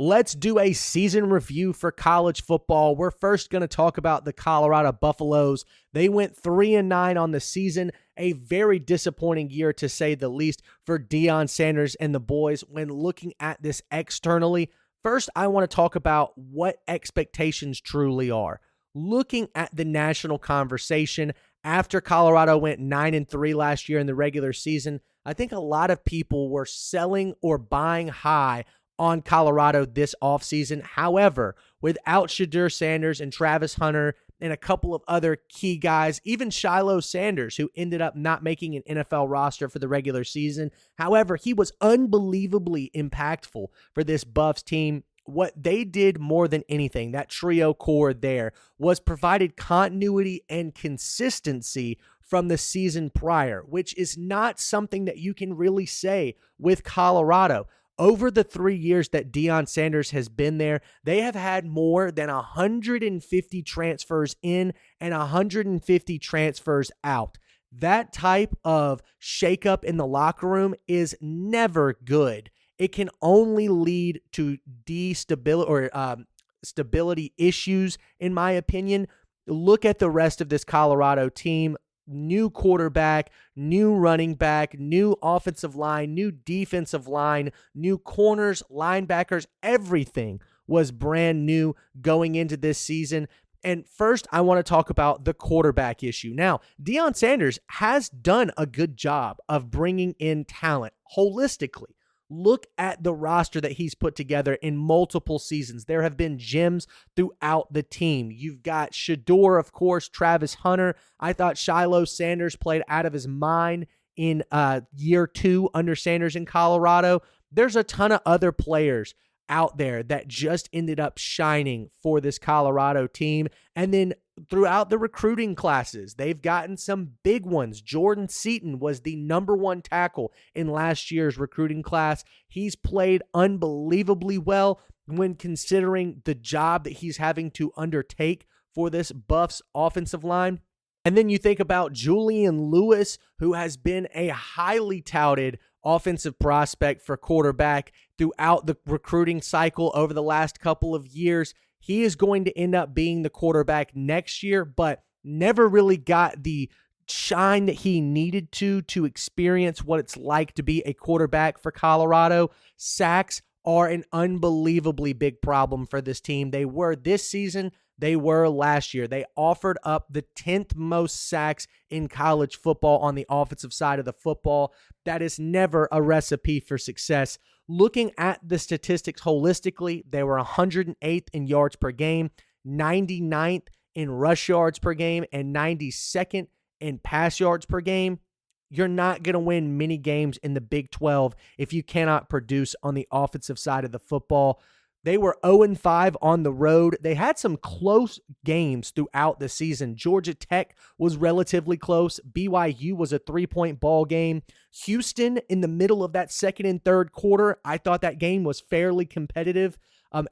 Let's do a season review for college football. We're first going to talk about the Colorado Buffaloes. They went 3-9 on the season, a very disappointing year to say the least for Deion Sanders and the boys when looking at this externally. First, I want to talk about what expectations truly are. Looking at the national conversation after Colorado went 9-3 last year in the regular season, I think a lot of people were selling or buying high on Colorado this offseason. However, without Shedeur Sanders and Travis Hunter and a couple of other key guys, even Shiloh Sanders, who ended up not making an NFL roster for the regular season. However, he was unbelievably impactful for this Buffs team. What they did more than anything, that trio core there, was provided continuity and consistency from the season prior, which is not something that you can really say with Colorado. Over the 3 years that Deion Sanders has been there, they have had more than 150 transfers in and 150 transfers out. That type of shakeup in the locker room is never good. It can only lead to stability issues, in my opinion. Look at the rest of this Colorado team. New quarterback, new running back, new offensive line, new defensive line, new corners, linebackers, everything was brand new going into this season. And first, I want to talk about the quarterback issue. Now, Deion Sanders has done a good job of bringing in talent holistically. Look at the roster that he's put together in multiple seasons. There have been gems throughout the team. You've got Shedeur, of course, Travis Hunter. I thought Shiloh Sanders played out of his mind in year 2 under Sanders in Colorado. There's a ton of other players out there that just ended up shining for this Colorado team. And then throughout the recruiting classes, they've gotten some big ones. Jordan Seaton was the number 1 tackle in last year's recruiting class. He's played unbelievably well when considering the job that he's having to undertake for this Buffs offensive line. And then you think about Julian Lewis, who has been a highly touted offensive prospect for quarterback throughout the recruiting cycle over the last couple of years. He is going to end up being the quarterback next year, but never really got the shine that he needed to experience what it's like to be a quarterback for Colorado. Sacks are an unbelievably big problem for this team. They were this season. They were last year. They offered up the 10th most sacks in college football on the offensive side of the football. That is never a recipe for success. Looking at the statistics holistically, they were 108th in yards per game, 99th in rush yards per game, and 92nd in pass yards per game. You're not going to win many games in the Big 12 if you cannot produce on the offensive side of the football. They were 0-5 on the road. They had some close games throughout the season. Georgia Tech was relatively close. BYU was a 3-point ball game. Houston, in the middle of that second and third quarter, I thought that game was fairly competitive.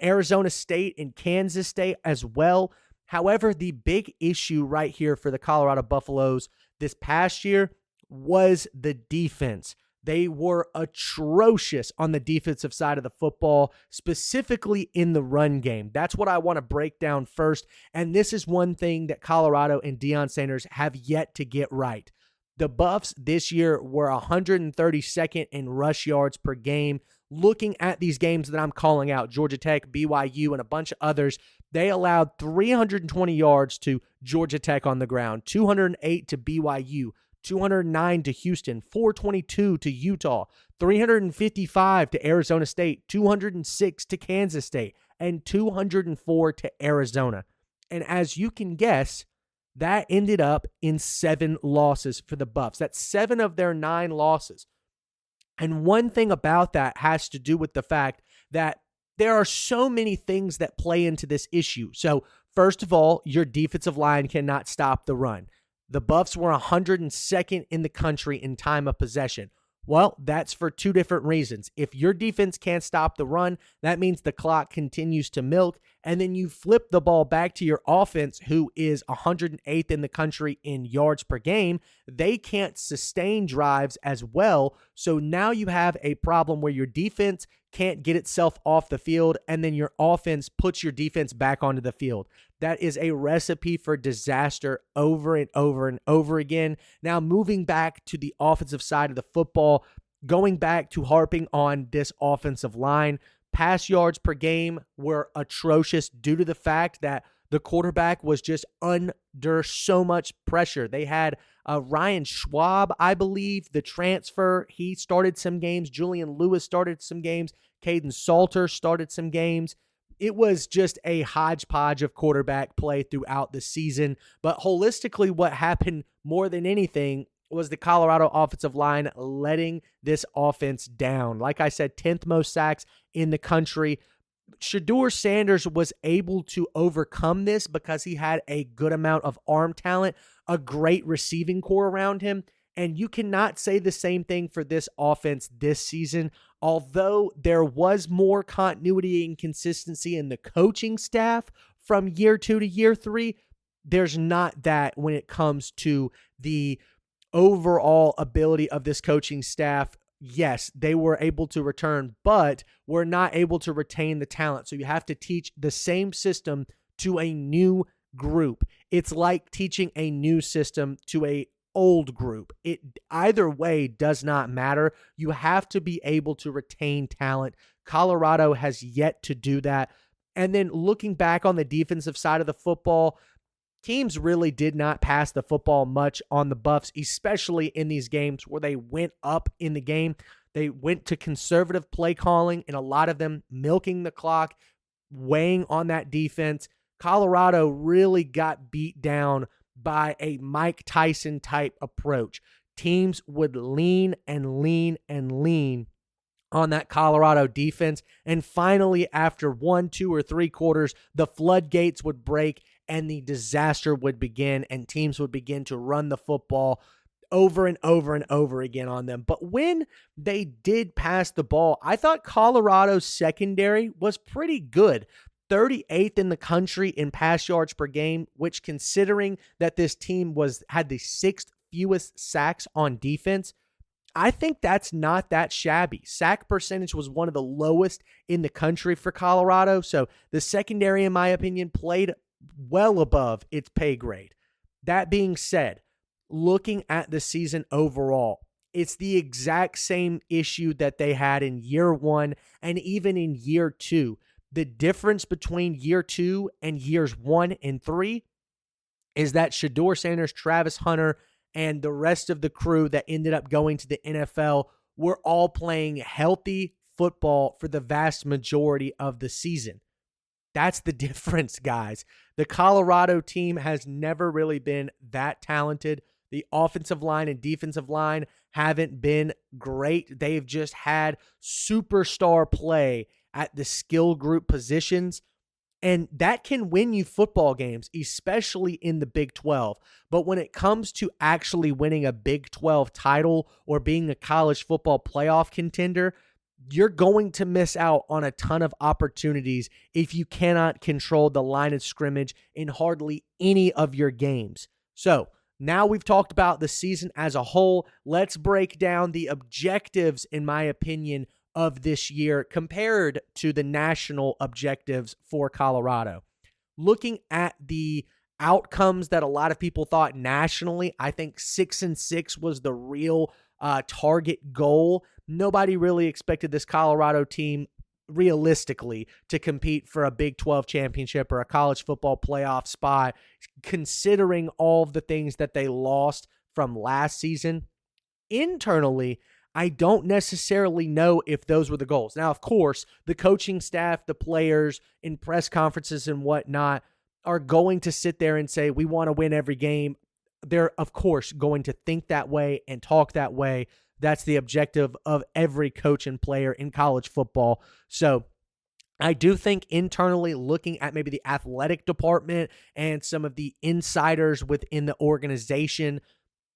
Arizona State and Kansas State as well. However, the big issue right here for the Colorado Buffaloes this past year was the defense. They were atrocious on the defensive side of the football, specifically in the run game. That's what I want to break down first, and this is one thing that Colorado and Deion Sanders have yet to get right. The Buffs this year were 132nd in rush yards per game. Looking at these games that I'm calling out, Georgia Tech, BYU, and a bunch of others, they allowed 320 yards to Georgia Tech on the ground, 208 to BYU, 209 to Houston, 422 to Utah, 355 to Arizona State, 206 to Kansas State, and 204 to Arizona. And as you can guess, that ended up in 7 losses for the Buffs. That's 7 of their 9 losses. And one thing about that has to do with the fact that there are so many things that play into this issue. So, first of all, your defensive line cannot stop the run. The Buffs were 102nd in the country in time of possession. Well, that's for 2 different reasons. If your defense can't stop the run, that means the clock continues to milk, and then you flip the ball back to your offense, who is 108th in the country in yards per game. They can't sustain drives as well, so now you have a problem where your defense can't get itself off the field, and then your offense puts your defense back onto the field. That is a recipe for disaster over and over and over again. Now, moving back to the offensive side of the football, going back to harping on this offensive line, pass yards per game were atrocious due to the fact that the quarterback was just under so much pressure. They had Ryan Schwab, I believe, the transfer. He started some games. Julian Lewis started some games. Caden Salter started some games. It was just a hodgepodge of quarterback play throughout the season. But holistically, what happened more than anything was the Colorado offensive line letting this offense down. Like I said, 10th most sacks in the country. Shedeur Sanders was able to overcome this because he had a good amount of arm talent, a great receiving core around him, and you cannot say the same thing for this offense this season. Although there was more continuity and consistency in the coaching staff from year 2 to year 3, there's not that when it comes to the overall ability of this coaching staff. Yes, they were able to return, but were not able to retain the talent. So you have to teach the same system to a new group. It's like teaching a new system to a old group. It either way does not matter. You have to be able to retain talent. Colorado has yet to do that. And then looking back on the defensive side of the football, teams really did not pass the football much on the Buffs, especially in these games where they went up in the game. They went to conservative play calling, and a lot of them milking the clock, weighing on that defense. Colorado really got beat down by a Mike Tyson type approach. Teams would lean and lean and lean on that Colorado defense. And finally, after 1, 2, or 3 quarters, the floodgates would break and the disaster would begin, and teams would begin to run the football over and over and over again on them. But when they did pass the ball, I thought Colorado's secondary was pretty good. 38th in the country in pass yards per game, which, considering that this team had the 6th fewest sacks on defense, I think that's not that shabby. Sack percentage was one of the lowest in the country for Colorado, so the secondary, in my opinion, played well above its pay grade. That being said, looking at the season overall, it's the exact same issue that they had in year 1 and even in year 2. The difference between year 2 and years 1 and 3 is that Shedeur Sanders, Travis Hunter, and the rest of the crew that ended up going to the NFL were all playing healthy football for the vast majority of the season. That's the difference, guys. The Colorado team has never really been that talented. The offensive line and defensive line haven't been great. They've just had superstar play at the skill group positions, and that can win you football games, especially in the Big 12. But when it comes to actually winning a Big 12 title or being a college football playoff contender, you're going to miss out on a ton of opportunities if you cannot control the line of scrimmage in hardly any of your games. So now we've talked about the season as a whole. Let's break down the objectives, in my opinion, of this year compared to the national objectives for Colorado. Looking at the outcomes that a lot of people thought nationally, I think 6-6 was the real target goal. Nobody really expected this Colorado team realistically to compete for a Big 12 championship or a college football playoff spot, considering all of the things that they lost from last season. Internally, I don't necessarily know if those were the goals. Now, of course, the coaching staff, the players in press conferences and whatnot are going to sit there and say, we want to win every game. They're, of course, going to think that way and talk that way. That's the objective of every coach and player in college football. So I do think internally, looking at maybe the athletic department and some of the insiders within the organization,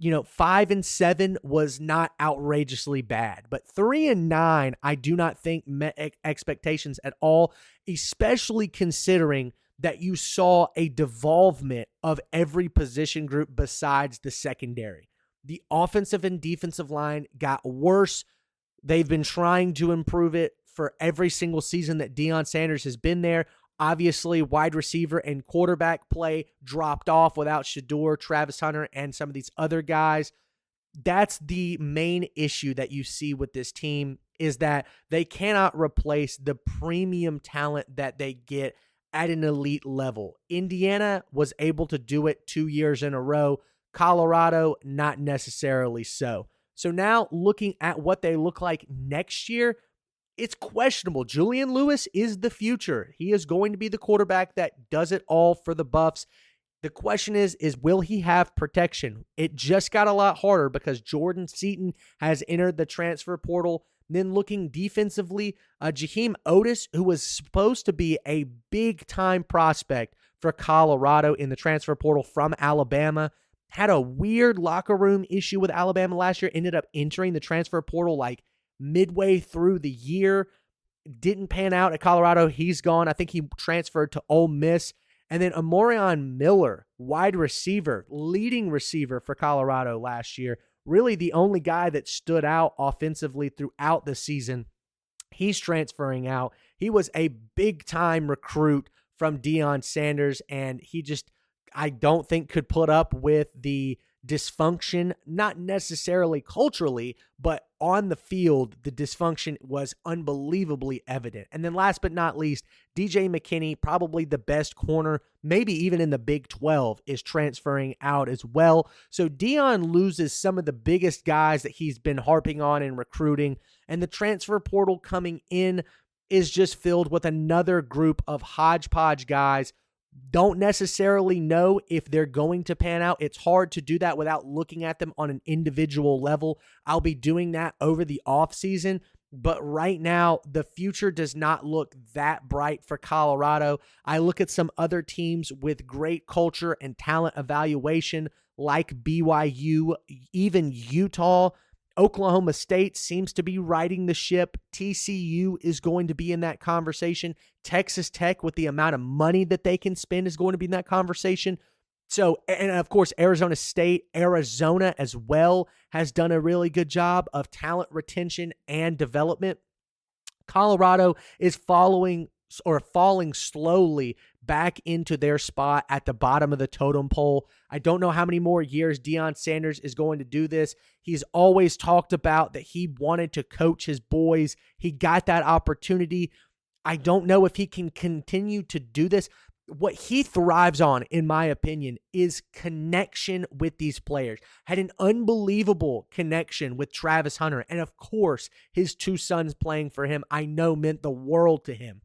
5-7 was not outrageously bad, but 3-9, I do not think met expectations at all, especially considering that you saw a devolvement of every position group besides the secondary. The offensive and defensive line got worse. They've been trying to improve it for every single season that Deion Sanders has been there. Obviously, wide receiver and quarterback play dropped off without Shador, Travis Hunter, and some of these other guys. That's the main issue that you see with this team, is that they cannot replace the premium talent that they get at an elite level. Indiana was able to do it 2 years in a row. Colorado, not necessarily so. So now looking at what they look like next year, it's questionable. Julian Lewis is the future. He is going to be the quarterback that does it all for the Buffs. The question is will he have protection? It just got a lot harder because Jordan Seaton has entered the transfer portal. Then looking defensively, Jaheim Otis, who was supposed to be a big-time prospect for Colorado in the transfer portal from Alabama, had a weird locker room issue with Alabama last year, ended up entering the transfer portal like midway through the year. Didn't pan out at Colorado. He's gone. I think he transferred to Ole Miss. And then Amorion Miller, wide receiver, leading receiver for Colorado last year, really the only guy that stood out offensively throughout the season. He's transferring out. He was a big-time recruit from Deion Sanders, and he just, I don't think, could put up with the dysfunction, not necessarily culturally, but on the field, the dysfunction was unbelievably evident. And then last but not least, DJ McKinney, probably the best corner, maybe even in the Big 12, is transferring out as well. So Deion loses some of the biggest guys that he's been harping on in recruiting, and the transfer portal coming in is just filled with another group of hodgepodge guys. Don't necessarily know if they're going to pan out. It's hard to do that without looking at them on an individual level. I'll be doing that over the offseason, but right now, the future does not look that bright for Colorado. I look at some other teams with great culture and talent evaluation like BYU, even Utah. Oklahoma State seems to be riding the ship. TCU is going to be in that conversation. Texas Tech, with the amount of money that they can spend, is going to be in that conversation. So, and of course, Arizona State, Arizona as well has done a really good job of talent retention and development. Colorado is falling slowly back into their spot at the bottom of the totem pole. I don't know how many more years Deion Sanders is going to do this. He's always talked about that he wanted to coach his boys. He got that opportunity. I don't know if he can continue to do this. What he thrives on, in my opinion, is connection with these players. Had an unbelievable connection with Travis Hunter. And of course, his two sons playing for him, I know meant the world to him.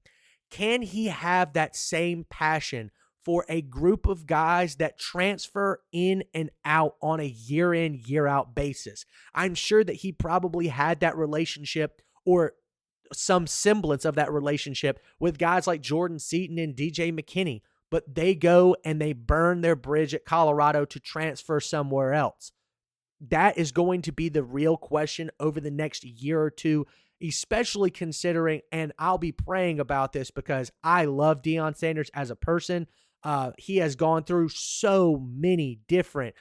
Can he have that same passion for a group of guys that transfer in and out on a year in, year out basis? I'm sure that he probably had that relationship or some semblance of that relationship with guys like Jordan Seaton and DJ McKinney, but they go and they burn their bridge at Colorado to transfer somewhere else. That is going to be the real question over the next year or two, especially considering, and I'll be praying about this because I love Deion Sanders as a person. He has gone through so many different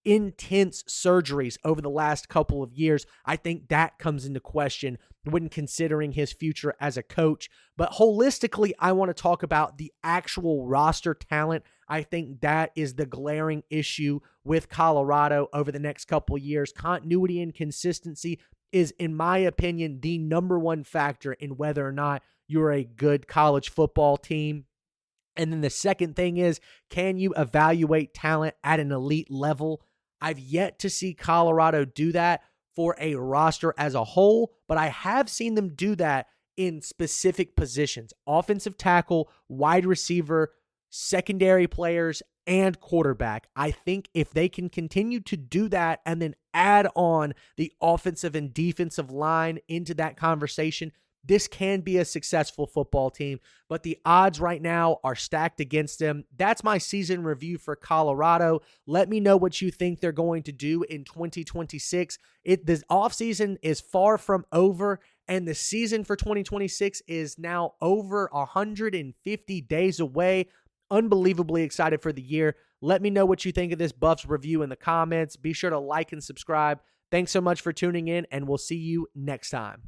intense surgeries over the last couple of years. I think that comes into question when considering his future as a coach. But holistically, I want to talk about the actual roster talent. I think that is the glaring issue with Colorado over the next couple of years. Continuity and consistency is, in my opinion, the number one factor in whether or not you're a good college football team. And then the second thing is, can you evaluate talent at an elite level? I've yet to see Colorado do that for a roster as a whole, but I have seen them do that in specific positions: offensive tackle, wide receiver, secondary players, and quarterback. I think if they can continue to do that and then add on the offensive and defensive line into that conversation, this can be a successful football team, but the odds right now are stacked against them. That's my season review for Colorado. Let me know what you think they're going to do in 2026. The offseason is far from over, and the season for 2026 is now over 150 days away. Unbelievably excited for the year. Let me know what you think of this Buffs review in the comments. Be sure to like and subscribe. Thanks so much for tuning in, and we'll see you next time.